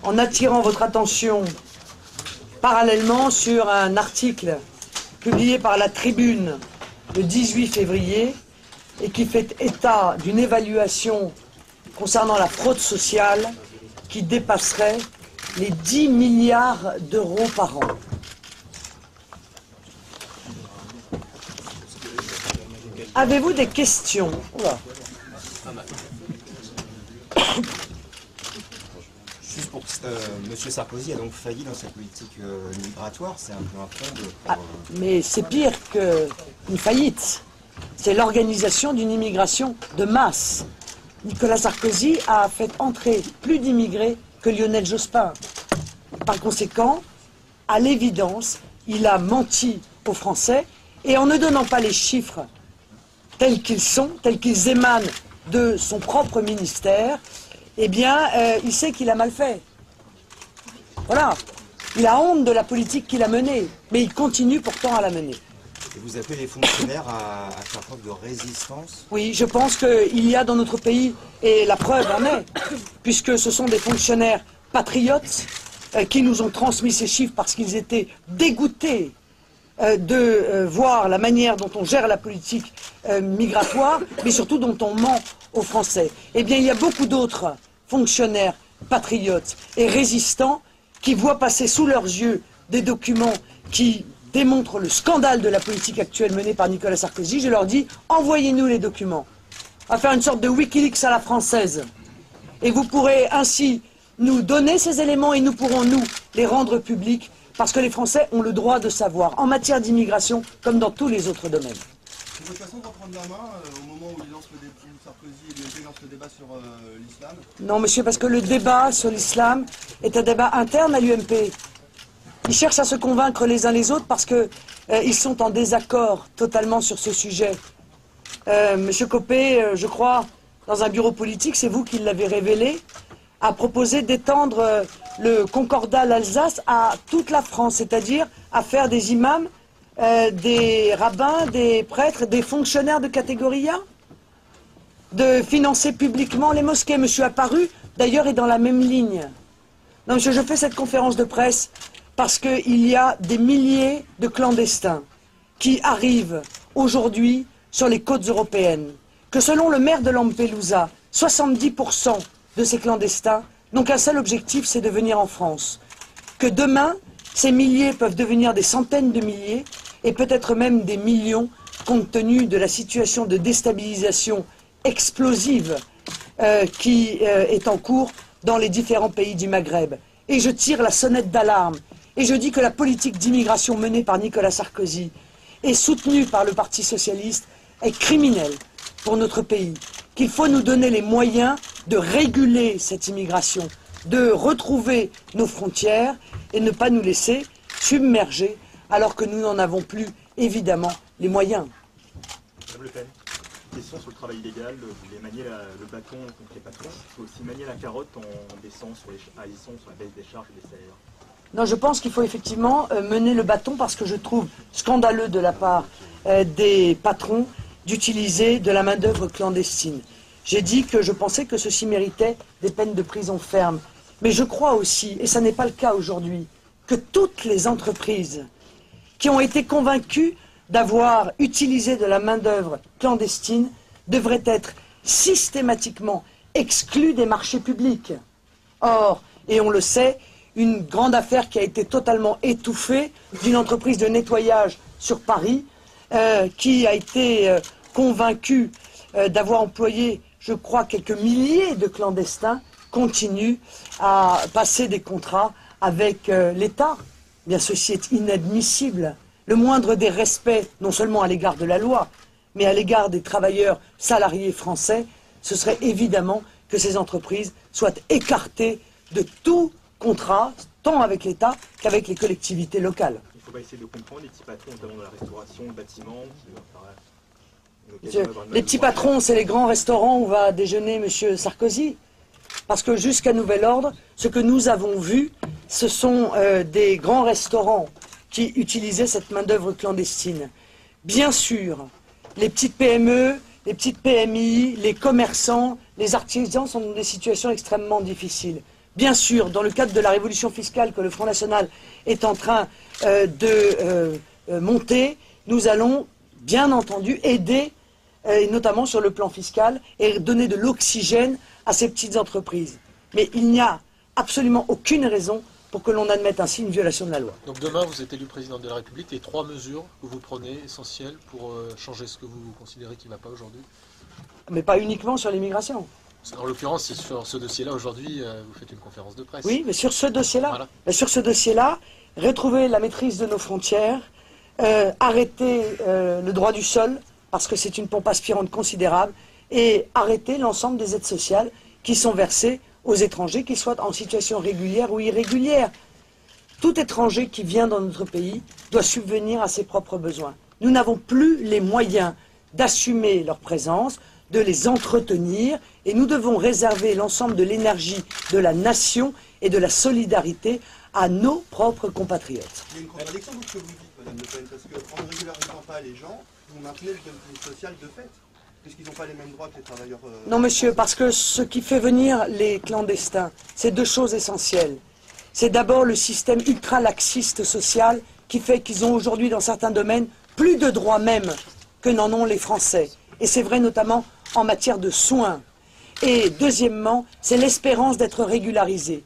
en attirant votre attention parallèlement sur un article publié par la Tribune le 18 février et qui fait état d'une évaluation concernant la fraude sociale qui dépasserait les 10 milliards d'euros par an. Avez-vous des questions? Oula. Juste pour M. Sarkozy a donc failli dans sa politique migratoire, c'est un peu un fond de... Mais c'est pire qu'une faillite. C'est l'organisation d'une immigration de masse. Nicolas Sarkozy a fait entrer plus d'immigrés que Lionel Jospin. Par conséquent, à l'évidence, il a menti aux Français et en ne donnant pas les chiffres tels qu'ils sont, tels qu'ils émanent de son propre ministère, eh bien, il sait qu'il a mal fait. Voilà. Il a honte de la politique qu'il a menée, mais il continue pourtant à la mener. Et vous appelez les fonctionnaires à faire preuve de résistance? Oui, je pense qu'il y a dans notre pays, et la preuve en est, puisque ce sont des fonctionnaires patriotes qui nous ont transmis ces chiffres parce qu'ils étaient dégoûtés de voir la manière dont on gère la politique migratoire, mais surtout dont on ment aux Français. Eh bien, il y a beaucoup d'autres fonctionnaires patriotes et résistants qui voient passer sous leurs yeux des documents qui démontrent le scandale de la politique actuelle menée par Nicolas Sarkozy. Je leur dis, envoyez-nous les documents. On va faire une sorte de Wikileaks à la française. Et vous pourrez ainsi nous donner ces éléments et nous pourrons, nous, les rendre publics parce que les Français ont le droit de savoir, en matière d'immigration comme dans tous les autres domaines. C'est votre façon de reprendre la main au moment où il lance Sarkozy et l'UMP lance le débat sur l'islam? Non, monsieur, parce que le débat sur l'islam est un débat interne à l'UMP. Ils cherchent à se convaincre les uns les autres parce qu'ils sont en désaccord totalement sur ce sujet. Monsieur Copé, je crois, dans un bureau politique, c'est vous qui l'avez révélé, a proposé d'étendre le concordat à l'Alsace à toute la France, c'est-à-dire à faire des imams, des rabbins, des prêtres, des fonctionnaires de catégorie A, de financer publiquement les mosquées. Monsieur Apparu, d'ailleurs, est dans la même ligne. Non, monsieur, je fais cette conférence de presse parce qu'il y a des milliers de clandestins qui arrivent aujourd'hui sur les côtes européennes, que selon le maire de Lampedusa, 70% de ces clandestins n'ont qu'un seul objectif, c'est de venir en France. Que demain, ces milliers peuvent devenir des centaines de milliers et peut-être même des millions, compte tenu de la situation de déstabilisation explosive qui est en cours dans les différents pays du Maghreb. Et je tire la sonnette d'alarme et je dis que la politique d'immigration menée par Nicolas Sarkozy et soutenue par le Parti socialiste est criminelle pour notre pays, qu'il faut nous donner les moyens de réguler cette immigration, de retrouver nos frontières et ne pas nous laisser submerger alors que nous n'en avons plus, évidemment, les moyens. Madame Le Pen, question sur le travail illégal. Vous voulez manier le bâton contre les patrons. Il faut aussi manier la carotte en agissant sur la baisse des charges et des salaires. Non, je pense qu'il faut effectivement mener le bâton parce que je trouve scandaleux de la part des patrons d'utiliser de la main-d'œuvre clandestine. J'ai dit que je pensais que ceci méritait des peines de prison ferme. Mais je crois aussi, et ça n'est pas le cas aujourd'hui, que toutes les entreprises qui ont été convaincues d'avoir utilisé de la main-d'œuvre clandestine devraient être systématiquement exclues des marchés publics. Or, et on le sait, une grande affaire qui a été totalement étouffée d'une entreprise de nettoyage sur Paris qui a été convaincue d'avoir employé, je crois, quelques milliers de clandestins, continue à passer des contrats avec l'État. Bien, ceci est inadmissible. Le moindre des respects, non seulement à l'égard de la loi, mais à l'égard des travailleurs salariés français, ce serait évidemment que ces entreprises soient écartées de tout contrat, tant avec l'État qu'avec les collectivités locales. Il faut pas essayer de comprendre les petits patrons, notamment dans la restauration, le bâtiment, Les petits patrons, c'est les grands restaurants où va déjeuner M. Sarkozy. Parce que jusqu'à nouvel ordre, ce que nous avons vu, ce sont des grands restaurants qui utilisaient cette main-d'œuvre clandestine. Bien sûr, les petites PME, les petites PMI, les commerçants, les artisans sont dans des situations extrêmement difficiles. Bien sûr, dans le cadre de la révolution fiscale que le Front National est en train de monter, nous allons bien entendu aider, et notamment sur le plan fiscal, et donner de l'oxygène à ces petites entreprises. Mais il n'y a absolument aucune raison pour que l'on admette ainsi une violation de la loi. Donc demain, vous êtes élu président de la République, et 3 mesures que vous prenez essentielles pour changer ce que vous considérez qui ne va pas aujourd'hui? Mais pas uniquement sur l'immigration. En l'occurrence, c'est sur ce dossier-là, aujourd'hui, vous faites une conférence de presse. Oui, mais sur ce dossier-là, voilà. Retrouver la maîtrise de nos frontières, arrêter le droit du sol, parce que c'est une pompe aspirante considérable, et arrêter l'ensemble des aides sociales qui sont versées aux étrangers, qu'ils soient en situation régulière ou irrégulière. Tout étranger qui vient dans notre pays doit subvenir à ses propres besoins. Nous n'avons plus les moyens d'assumer leur présence, de les entretenir, et nous devons réserver l'ensemble de l'énergie de la nation et de la solidarité à nos propres compatriotes. Il y a une contradiction dans ce que vous dites, Madame Le Pen, parce qu'en ne régularisant pas les gens, vous maintenez le dumping social de fait, puisqu'ils n'ont pas les mêmes droits que les travailleurs... Non, monsieur, parce que ce qui fait venir les clandestins, c'est 2 choses essentielles. C'est d'abord le système ultra-laxiste social qui fait qu'ils ont aujourd'hui, dans certains domaines, plus de droits même que n'en ont les Français. Et c'est vrai notamment en matière de soins. Et deuxièmement, c'est l'espérance d'être régularisé.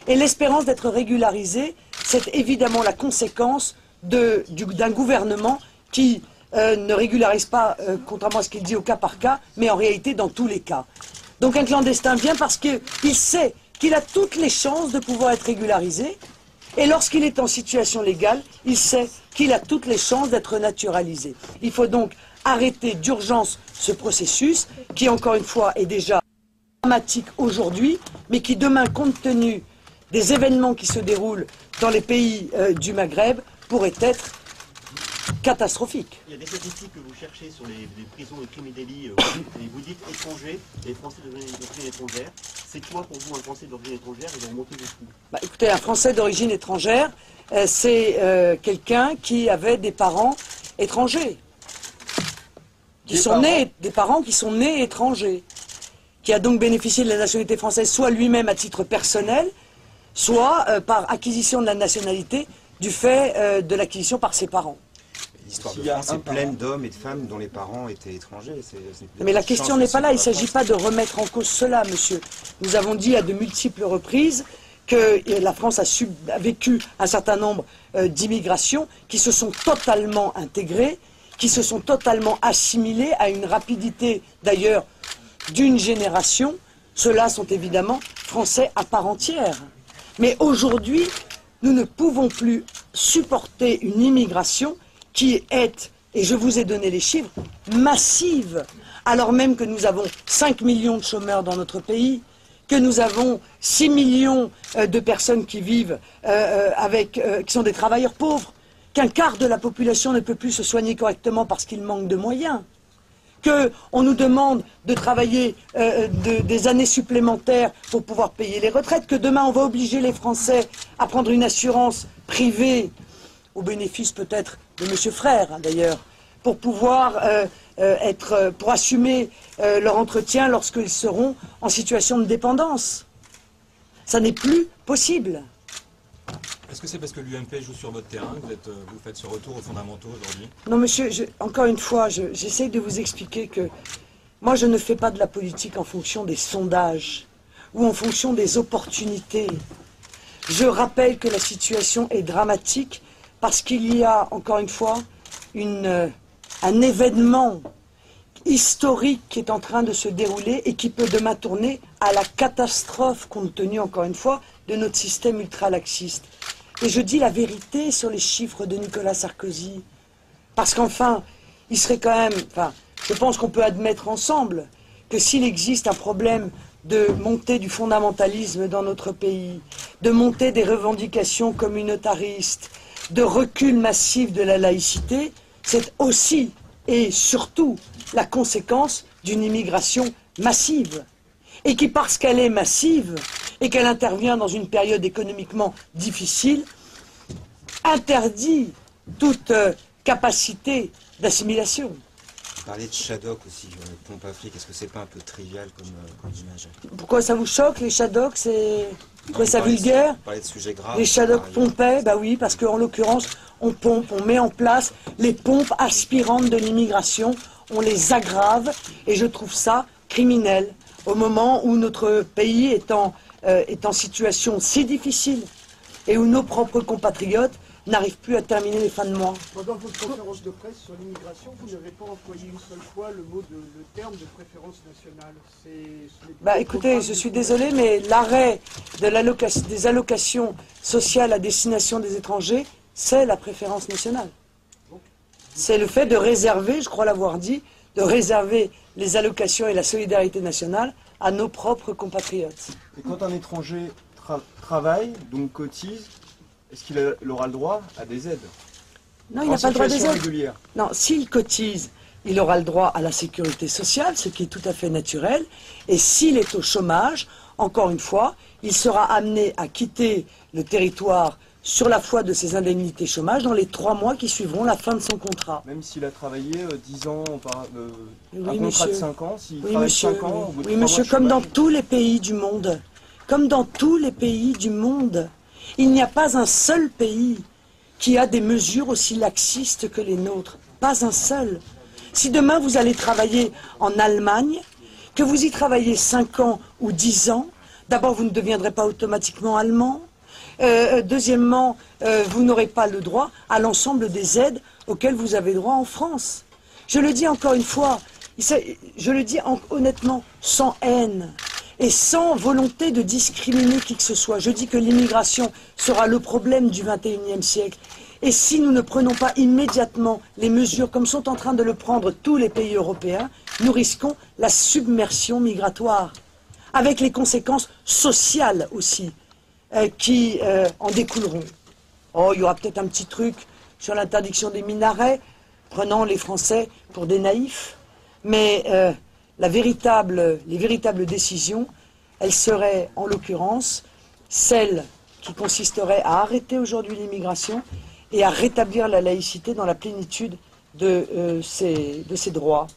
Et l'espérance d'être régularisé, c'est évidemment la conséquence d'un gouvernement qui ne régularise pas, contrairement à ce qu'il dit, au cas par cas, mais en réalité dans tous les cas. Donc un clandestin vient parce qu'il sait qu'il a toutes les chances de pouvoir être régularisé, et lorsqu'il est en situation légale, il sait qu'il a toutes les chances d'être naturalisé. Il faut donc arrêter d'urgence ce processus, qui encore une fois est déjà dramatique aujourd'hui, mais qui demain, compte tenu des événements qui se déroulent dans les pays du Maghreb, pourrait être catastrophique. Il y a des statistiques que vous cherchez sur les prisons de crimes et délits, et vous dites étrangers, les Français d'origine étrangère. C'est quoi pour vous un Français d'origine étrangère et de remonter jusqu'où? Écoutez, un Français d'origine étrangère, c'est quelqu'un qui avait des parents étrangers. Des parents qui sont nés étrangers, qui a donc bénéficié de la nationalité française, soit lui-même à titre personnel, soit par acquisition de la nationalité du fait de l'acquisition par ses parents. L'histoire de France est pleine d'hommes et de femmes dont les parents étaient étrangers. Mais la question n'est pas là, il ne s'agit pas de remettre en cause cela, monsieur. Nous avons dit à de multiples reprises que la France a vécu un certain nombre d'immigrations qui se sont totalement intégrées, qui se sont totalement assimilés à une rapidité d'ailleurs d'une génération. Ceux-là sont évidemment français à part entière. Mais aujourd'hui, nous ne pouvons plus supporter une immigration qui est, et je vous ai donné les chiffres, massive, alors même que nous avons 5 millions de chômeurs dans notre pays, que nous avons 6 millions de personnes qui vivent qui sont des travailleurs pauvres, qu'un quart de la population ne peut plus se soigner correctement parce qu'il manque de moyens, qu'on nous demande de travailler des années supplémentaires pour pouvoir payer les retraites, que demain on va obliger les Français à prendre une assurance privée, au bénéfice peut-être de M. Frère d'ailleurs, pour pouvoir pour assumer leur entretien lorsqu'ils seront en situation de dépendance. Ça n'est plus possible. Est-ce que c'est parce que l'UMP joue sur votre terrain que vous faites ce retour aux fondamentaux aujourd'hui? Non, monsieur, encore une fois, j'essaie de vous expliquer que moi, je ne fais pas de la politique en fonction des sondages ou en fonction des opportunités. Je rappelle que la situation est dramatique parce qu'il y a, encore une fois, un événement historique qui est en train de se dérouler et qui peut demain tourner à la catastrophe, compte tenu, encore une fois, de notre système ultra-laxiste. Et je dis la vérité sur les chiffres de Nicolas Sarkozy. Parce qu'enfin, il serait quand même... je pense qu'on peut admettre ensemble que s'il existe un problème de montée du fondamentalisme dans notre pays, de montée des revendications communautaristes, de recul massif de la laïcité, c'est aussi et surtout la conséquence d'une immigration massive. Et qui, parce qu'elle est massive et qu'elle intervient dans une période économiquement difficile, interdit toute capacité d'assimilation. Vous parlez de Shadok aussi, pompe à flic. Est-ce que c'est pas un peu trivial comme image? Pourquoi ça vous choque, les Shadok? Vous trouvez ça Vous parlez vulgaire? Vous parlez de sujets graves. Les Shadok par ailleurs. pompaient? Bah oui, parce qu'en l'occurrence, on pompe, on met en place les pompes aspirantes de l'immigration, on les aggrave, et je trouve ça criminel, au moment où notre pays est en situation si difficile, et où nos propres compatriotes n'arrivent plus à terminer les fins de mois. Pendant votre conférence de presse sur l'immigration, vous n'avez pas employé une seule fois le terme de préférence nationale. Bah écoutez, je suis désolé, mais l'arrêt des allocations sociales à destination des étrangers, c'est la préférence nationale. C'est le fait de réserver, je crois l'avoir dit, de réserver les allocations et la solidarité nationale à nos propres compatriotes. Et quand un étranger travaille, donc cotise, est-ce qu'il aura le droit à des aides? Non, il n'a pas le droit à des aides. Régulière. Non, s'il cotise, il aura le droit à la sécurité sociale, ce qui est tout à fait naturel. Et s'il est au chômage, encore une fois, il sera amené à quitter le territoire sur la foi de ses indemnités chômage dans les 3 mois qui suivront la fin de son contrat. Même s'il a travaillé 10 ans, Oui, un contrat monsieur. de 5 ans, s'il Oui, travaille monsieur, 5 ans, au bout de oui, 3 monsieur, mois de comme dans chômage, tous les pays du monde, comme dans tous les pays du monde, il n'y a pas un seul pays qui a des mesures aussi laxistes que les nôtres. Pas un seul. Si demain vous allez travailler en Allemagne, que vous y travaillez 5 ans ou 10 ans, d'abord vous ne deviendrez pas automatiquement allemand. Deuxièmement, vous n'aurez pas le droit à l'ensemble des aides auxquelles vous avez droit en France. Je le dis encore une fois, je le dis honnêtement, sans haine et sans volonté de discriminer qui que ce soit. Je dis que l'immigration sera le problème du XXIe siècle. Et si nous ne prenons pas immédiatement les mesures comme sont en train de le prendre tous les pays européens, nous risquons la submersion migratoire, avec les conséquences sociales aussi qui en découleront. Oh, il y aura peut-être un petit truc sur l'interdiction des minarets, prenant les Français pour des naïfs, mais les véritables décisions, elles seraient en l'occurrence celles qui consisteraient à arrêter aujourd'hui l'immigration et à rétablir la laïcité dans la plénitude de ses droits,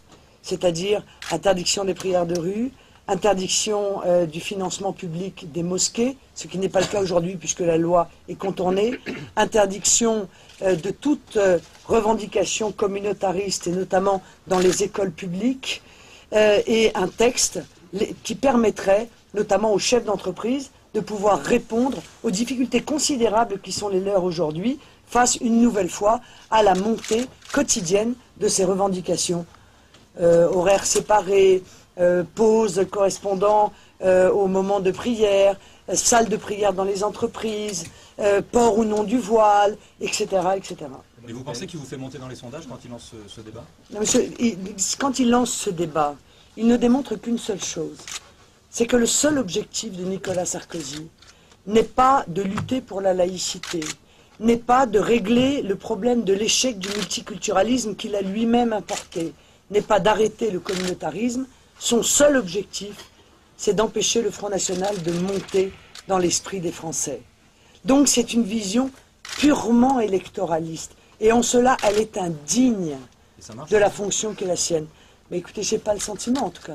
c'est-à-dire interdiction des prières de rue, interdiction du financement public des mosquées, ce qui n'est pas le cas aujourd'hui puisque la loi est contournée, interdiction de toute revendication communautariste et notamment dans les écoles publiques, et un texte qui permettrait notamment aux chefs d'entreprise de pouvoir répondre aux difficultés considérables qui sont les leurs aujourd'hui face une nouvelle fois à la montée quotidienne de ces revendications. Horaires séparés, pauses correspondant au moment de prière, salles de prière dans les entreprises, port ou non du voile, etc. etc. Et vous pensez qu'il vous fait monter dans les sondages quand il lance ce débat? Non, monsieur, quand il lance ce débat, il ne démontre qu'une seule chose, c'est que le seul objectif de Nicolas Sarkozy n'est pas de lutter pour la laïcité, n'est pas de régler le problème de l'échec du multiculturalisme qu'il a lui-même importé, n'est pas d'arrêter le communautarisme. Son seul objectif, c'est d'empêcher le Front National de monter dans l'esprit des Français. Donc c'est une vision purement électoraliste. Et en cela, elle est indigne de la fonction qui est la sienne. Mais écoutez, je n'ai pas le sentiment en tout cas.